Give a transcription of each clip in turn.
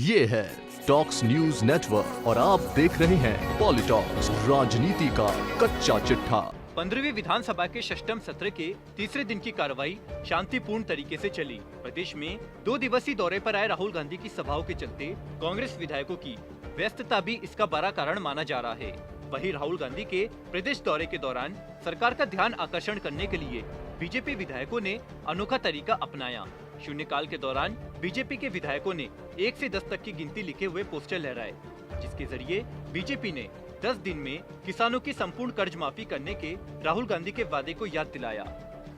ये है talks news network और आप देख रहे हैं पॉलिटॉक्स, राजनीति का कच्चा चिट्ठा। 15वीं विधानसभा के षष्ठम सत्र के तीसरे दिन की कार्रवाई शांतिपूर्ण तरीके से चली। प्रदेश में 2 दिवसीय दौरे पर आए राहुल गांधी की सभाओं के चलते कांग्रेस विधायकों की व्यस्तता भी इसका बड़ा कारण माना जा रहा है। वहीं राहुल गांधी के प्रदेश दौरे के दौरान सरकार का ध्यान आकर्षण करने के लिए बीजेपी विधायकों ने अनोखा तरीका अपनाया। शून्यकाल के दौरान बीजेपी के विधायकों ने 1 से 10 तक की गिनती लिखे हुए पोस्टर लहराए, जिसके जरिए बीजेपी ने 10 दिन में किसानों की संपूर्ण कर्ज माफी करने के राहुल गांधी के वादे को याद दिलाया।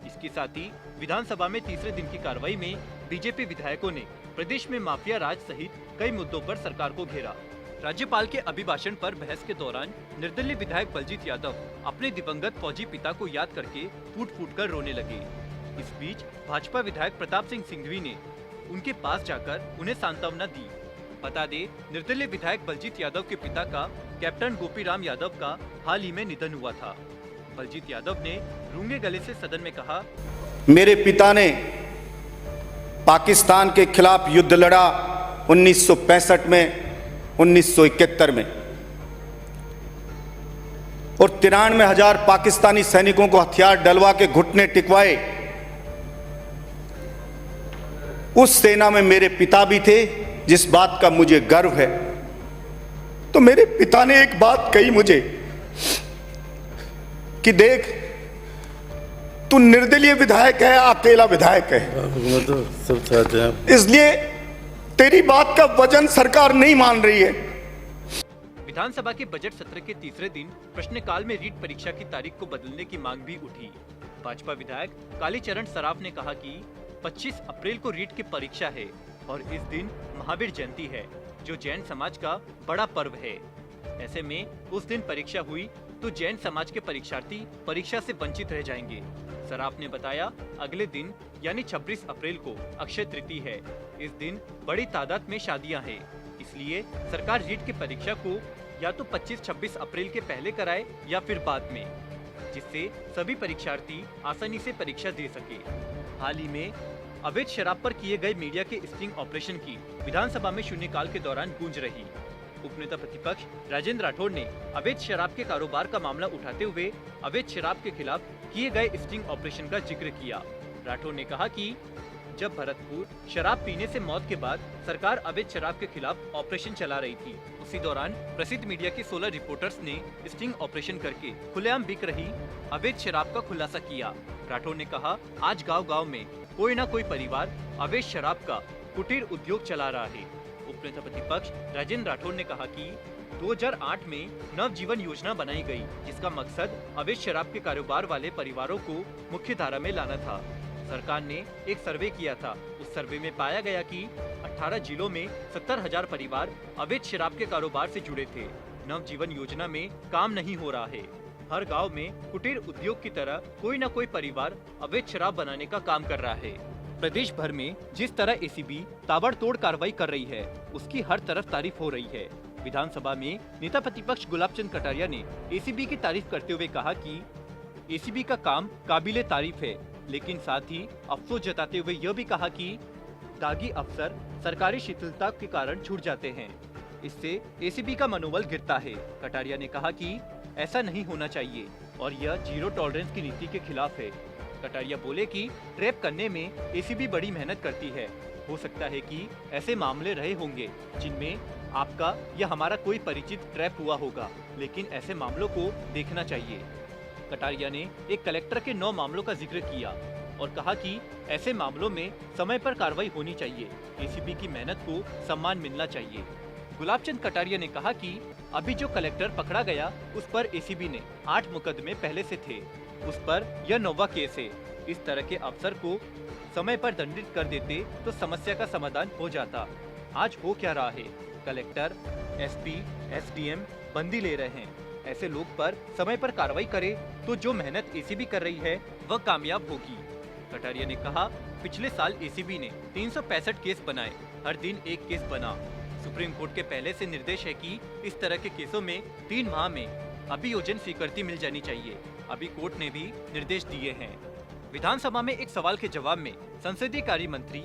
इसके साथ ही विधानसभा में तीसरे दिन की कार्रवाई में बीजेपी विधायकों ने प्रदेश में माफिया राज सहित कई मुद्दों पर सरकार को घेरा। राज्यपाल के अभिभाषण पर बहस के दौरान निर्दलीय विधायक बलजीत यादव अपने दिवंगत फौजी पिता को याद करके फूट कर रोने लगे। इस बीच भाजपा विधायक प्रताप सिंह सिंघवी ने उनके पास जाकर उन्हें सांत्वना दी। बता दे, निर्दलीय विधायक बलजीत यादव के पिता का कैप्टन गोपीराम यादव का हाल ही में निधन हुआ था। बलजीत यादव ने रूंगे गले से सदन में कहा, मेरे पिता ने पाकिस्तान के खिलाफ युद्ध लड़ा 1965 में, 1971 में, और 93,000 पाकिस्तानी सैनिकों को हथियार डलवा के घुटने टिकवाए। उस सेना में मेरे पिता भी थे, जिस बात का मुझे गर्व है। तो मेरे पिता ने एक बात कही मुझे कि देख, तू निर्दलीय विधायक है, अकेला विधायक है, तो सब चाहते हैं, इसलिए तेरी बात का वजन सरकार नहीं मान रही है। विधानसभा के बजट सत्र के तीसरे दिन प्रश्नकाल में रीट परीक्षा की तारीख को बदलने की मांग भी उठी। भाजपा विधायक कालीचरण सराफ ने कहा कि 25 अप्रैल को रीट की परीक्षा है और इस दिन महावीर जयंती है, जो जैन समाज का बड़ा पर्व है। ऐसे में उस दिन परीक्षा हुई तो जैन समाज के परीक्षार्थी परीक्षा से वंचित रह जाएंगे। सराफ ने बताया, अगले दिन यानी 26 अप्रैल को अक्षय तृतीया है। इस दिन बड़ी तादाद में शादियां हैं, इसलिए सरकार रीट की परीक्षा को या तो 25-26 अप्रैल के पहले कराए या फिर बाद में, जिससे सभी परीक्षार्थी आसानी से परीक्षा दे सके। हाल ही में अवैध शराब पर किए गए मीडिया के स्टिंग ऑपरेशन की विधानसभा में शून्यकाल के दौरान गूंज रही। उपनेता प्रतिपक्ष राजेंद्र राठौड़ ने अवैध शराब के कारोबार का मामला उठाते हुए अवैध शराब के खिलाफ किए गए स्टिंग ऑपरेशन का जिक्र किया। राठौड़ ने कहा कि जब भरतपुर शराब पीने से मौत के बाद सरकार अवैध शराब के खिलाफ ऑपरेशन चला रही थी, उसी दौरान प्रसिद्ध मीडिया के 16 रिपोर्टर्स ने स्टिंग ऑपरेशन करके खुलेआम बिक रही अवैध शराब का खुलासा किया। राठौड़ ने कहा, आज गांव-गांव में कोई ना कोई परिवार अवैध शराब का कुटीर उद्योग चला रहा है। उपनेता प्रतिपक्ष राजेंद्र राठौड़ ने कहा कि 2008 में नवजीवन योजना बनाई गई, जिसका मकसद अवैध शराब के कारोबार वाले परिवारों को मुख्य धारा में लाना था। सरकार ने एक सर्वे किया था, उस सर्वे में पाया गया कि 18 जिलों में 70,000 परिवार अवैध शराब के कारोबार से जुड़े थे। नवजीवन योजना में काम नहीं हो रहा है। हर गांव में कुटीर उद्योग की तरह कोई न कोई परिवार अवैध शराब बनाने का काम कर रहा है। प्रदेश भर में जिस तरह एसीबी ताबड़तोड़ कार्रवाई कर रही है, उसकी हर तरफ तारीफ हो रही है। विधानसभा में नेता प्रतिपक्ष गुलाबचंद कटारिया ने एसीबी की तारीफ करते हुए कहा कि एसीबी का काम काबिले तारीफ है, लेकिन साथ ही अफसोस जताते हुए यह भी कहा कि दागी अफसर सरकारी शिथिलता के कारण छूट जाते हैं, इससे एसीबी का मनोबल गिरता है। कटारिया ने कहा कि ऐसा नहीं होना चाहिए और यह जीरो टॉलरेंस की नीति के खिलाफ है। कटारिया बोले कि ट्रैप करने में एसीबी बड़ी मेहनत करती है। हो सकता है कि ऐसे मामले रहे होंगे जिनमें आपका या हमारा कोई परिचित ट्रैप हुआ होगा, लेकिन ऐसे मामलों को देखना चाहिए। कटारिया ने एक कलेक्टर के 9 मामलों का जिक्र किया और कहा कि ऐसे मामलों में समय पर कार्रवाई होनी चाहिए। एसीबी की मेहनत को सम्मान मिलना चाहिए। गुलाबचंद कटारिया ने कहा कि अभी जो कलेक्टर पकड़ा गया, उस पर एसीबी ने 8 मुकदमे पहले से थे, उस पर यह 9वां केस है। इस तरह के अफसर को समय पर दंडित कर देते तो समस्या का समाधान हो जाता। आज हो क्या रहा है, कलेक्टर, एसपी, एसडीएम बंदी ले रहे हैं। ऐसे लोग पर समय पर कार्रवाई करे तो जो मेहनत एसीबी कर रही है वह कामयाब होगी। कटारिया ने कहा, पिछले साल एसीबी ने 365 केस बनाए, हर दिन एक केस बना। सुप्रीम कोर्ट के पहले से निर्देश है कि इस तरह के केसों में 3 माह में अभियोजन स्वीकृति मिल जानी चाहिए। अभी कोर्ट ने भी निर्देश दिए हैं। विधानसभा में एक सवाल के जवाब में संसदीय कार्य मंत्री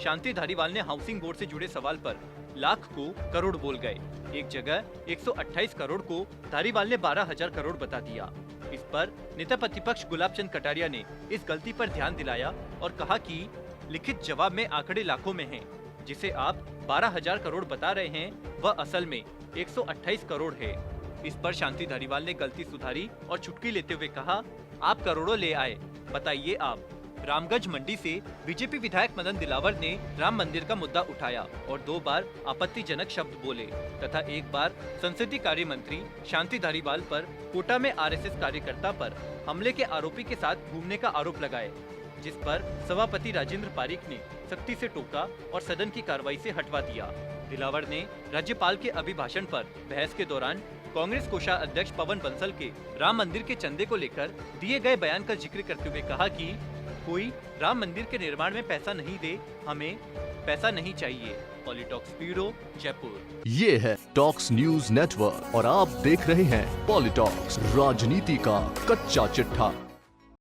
शांति धारीवाल ने हाउसिंग बोर्ड से जुड़े सवाल पर लाख को करोड़ बोल गए। एक जगह 128 करोड़ को धारीवाल ने 12,000 करोड़ बता दिया। इस पर नेता प्रतिपक्ष गुलाब चंद कटारिया ने इस गलती पर ध्यान दिलाया और कहा कि लिखित जवाब में आंकड़े लाखों में हैं, जिसे आप 12,000 करोड़ बता रहे हैं वह असल में 128 करोड़ है। इस पर शांति धारीवाल ने गलती सुधारी और चुटकी लेते हुए कहा, आप करोड़ों ले आए, बताइए आप। रामगंज मंडी से बीजेपी विधायक मदन दिलावर ने राम मंदिर का मुद्दा उठाया और 2 बार आपत्तिजनक शब्द बोले तथा एक बार संसदीय कार्य मंत्री शांति धारीवाल पर कोटा में आरएसएस कार्यकर्ता पर हमले के आरोपी के साथ घूमने का आरोप लगाए, जिस पर सभापति राजेंद्र पारीक ने सख्ती से टोका और सदन की कार्रवाई से हटवा दिया। दिलावर ने राज्यपाल के अभिभाषण पर बहस के दौरान कांग्रेस कोषाध्यक्ष पवन बंसल के राम मंदिर के चंदे को लेकर दिए गए बयान का जिक्र करते हुए कहा कि कोई राम मंदिर के निर्माण में पैसा नहीं दे, हमें पैसा नहीं चाहिए। पॉलिटॉक्स ब्यूरो, जयपुर। ये है टॉक्स न्यूज नेटवर्क और आप देख रहे हैं पॉलिटॉक्स, राजनीति का कच्चा चिट्ठा।